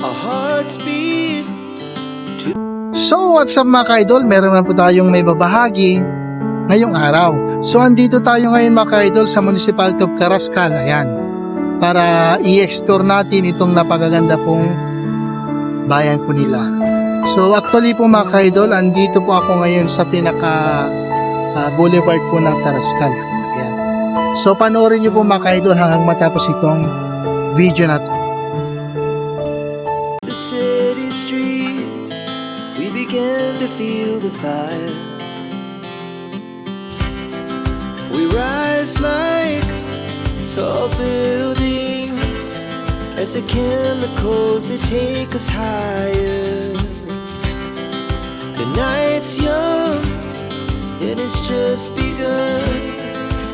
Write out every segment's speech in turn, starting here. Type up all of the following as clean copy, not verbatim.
our hearts beat. So what's up mga ka-idol, meron na po tayong may babahagi ngayong araw. So andito tayo ngayon mga ka-idol sa Municipality of Carrascal, ayan, para i-explore natin itong napakaganda pong bayan po nila. So actually po mga ka-idol, andito po ako ngayon sa pinaka boulevard po ng Carrascal. Ayan. So panoorin nyo po mga ka-idol hanggang matapos itong video na to. The city streets, we began to feel the fire. We rise like tall buildings as the chemicals, they take us higher. The night's young and it's just begun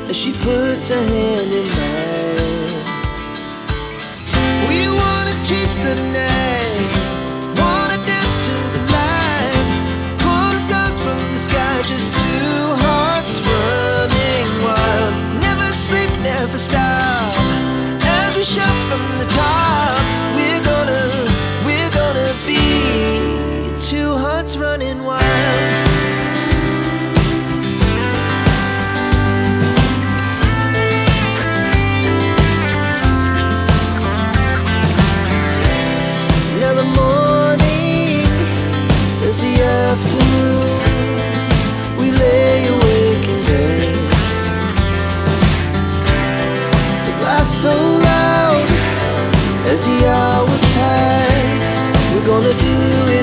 as she puts her hand in mine. We wanna chase the night, wanna dance to the light, pull stars from the sky, just two hearts running wild. Never sleep, never stop, as we shout from the top. We're gonna be two hearts running wild. Now the morning is the afternoon, we lay awake in bed. The laughs so loud as the hours pass, we're gonna do it